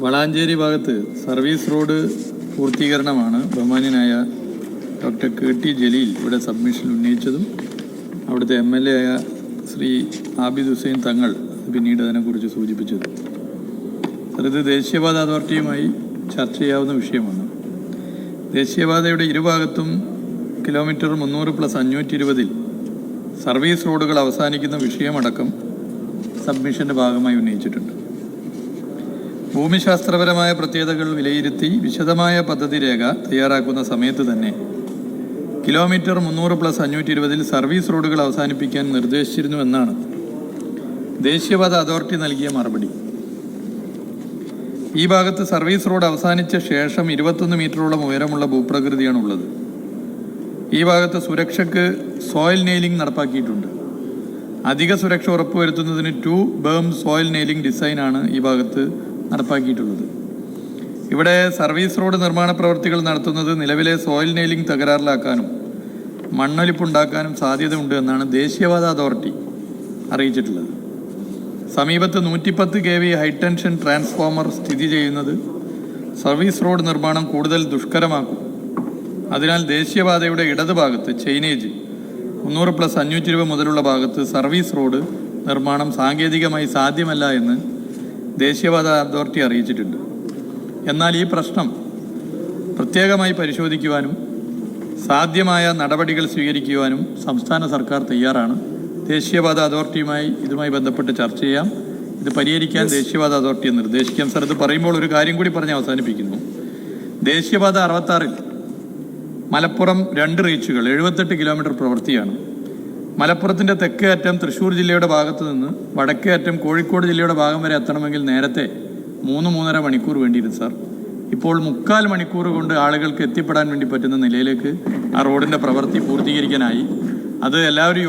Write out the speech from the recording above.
വളാഞ്ചേരി ഭാഗത്ത് service road പൂർത്തീകരണമാണ് ബഹുമാന്യനായ doctor KT Jaleel ഇവിടെ സബ്മിഷൻ ഉന്നയിച്ചതും അവിടുത്തെ MLA ആയ ശ്രീ ആബിദ് ഹുസൈൻ തങ്ങൾ പിന്നീട് അതിനെക്കുറിച്ച് സൂചിപ്പിച്ചത്. ഇത് ദേശീയപാത അതോറിറ്റിയുമായി ചർച്ച ചെയ്യാവുന്ന വിഷയമാണ്. ദേശീയപാതയുടെ ഇരുഭാഗത്തും കിലോമീറ്റർ 300+520 സർവീസ് റോഡുകൾ അവസാനിക്കുന്ന വിഷയമടക്കം സബ്മിഷൻ്റെ ഭാഗമായി ഉന്നയിച്ചിട്ടുണ്ട്. ഭൂമിശാസ്ത്രപരമായ പ്രത്യേകതകൾ വിലയിരുത്തി വിശദമായ പദ്ധതി രേഖ തയ്യാറാക്കുന്ന സമയത്ത് തന്നെ കിലോമീറ്റർ 300+520 സർവീസ് റോഡുകൾ അവസാനിപ്പിക്കാൻ നിർദ്ദേശിച്ചിരുന്നുവെന്നാണ് ദേശീയപാത അതോറിറ്റി നൽകിയ മറുപടി. ഈ ഭാഗത്ത് സർവീസ് റോഡ് അവസാനിച്ച ശേഷം 21 മീറ്ററോളം ഉയരമുള്ള ഭൂപ്രകൃതിയാണുള്ളത്. ഈ ഭാഗത്ത് സുരക്ഷയ്ക്ക് സോയിൽ നെയിലിംഗ് നടപ്പാക്കിയിട്ടുണ്ട്. അധിക സുരക്ഷ ഉറപ്പുവരുത്തുന്നതിന് 2 ബേം സോയിൽ നെയിലിംഗ് ഡിസൈനാണ് ഈ ഭാഗത്ത് നടപ്പാക്കിയിട്ടുള്ളത്. ഇവിടെ സർവീസ് റോഡ് നിർമ്മാണ പ്രവൃത്തികൾ നടത്തുന്നത് നിലവിലെ സോയിൽ നെയിലിംഗ് തകരാറിലാക്കാനും മണ്ണൊലിപ്പുണ്ടാക്കാനും സാധ്യതയുണ്ട് എന്നാണ് ദേശീയപാത അതോറിറ്റി അറിയിച്ചിട്ടുള്ളത്. സമീപത്ത് 110 kV ഹൈടെൻഷൻ ട്രാൻസ്ഫോമർ സ്ഥിതി ചെയ്യുന്നത് സർവീസ് റോഡ് നിർമ്മാണം കൂടുതൽ ദുഷ്കരമാക്കും. അതിനാൽ ദേശീയപാതയുടെ ഇടതുഭാഗത്ത് ചെയിനേജ് 300+520 മുതലുള്ള ഭാഗത്ത് സർവീസ് റോഡ് നിർമ്മാണം സാങ്കേതികമായി സാധ്യമല്ല എന്ന് ദേശീയപാത അതോറിറ്റി അറിയിച്ചിട്ടുണ്ട്. എന്നാൽ ഈ പ്രശ്നം പ്രത്യേകമായി പരിശോധിക്കുവാനും സാധ്യമായ നടപടികൾ സ്വീകരിക്കുവാനും സംസ്ഥാന സർക്കാർ തയ്യാറാണ്. ദേശീയപാത അതോറിറ്റിയുമായി ഇതുമായി ബന്ധപ്പെട്ട് ചർച്ച ചെയ്യാം. ഇത് പരിഹരിക്കാൻ ദേശീയപാത അതോറിറ്റിയെ നിർദ്ദേശിക്കാം. സർ, ഇത് പറയുമ്പോൾ ഒരു കാര്യം കൂടി പറഞ്ഞ് അവസാനിപ്പിക്കുന്നു. ദേശീയപാത 66 മലപ്പുറം 2 റീച്ചുകൾ 78 കിലോമീറ്റർ പ്രവൃത്തിയാണ്. മലപ്പുറത്തിൻ്റെ തെക്കേ അറ്റം തൃശ്ശൂർ ജില്ലയുടെ ഭാഗത്ത് നിന്ന് വടക്കേ അറ്റം കോഴിക്കോട് ജില്ലയുടെ ഭാഗം വരെ എത്തണമെങ്കിൽ നേരത്തെ 3-3.5 മണിക്കൂർ വേണ്ടിയിരുന്നു സാർ. ഇപ്പോൾ 3/4 മണിക്കൂർ കൊണ്ട് ആളുകൾക്ക് എത്തിപ്പെടാൻ വേണ്ടി പറ്റുന്ന നിലയിലേക്ക് ആ റോഡിൻ്റെ പ്രവൃത്തി പൂർത്തീകരിക്കാനായി. അത് എല്ലാവരും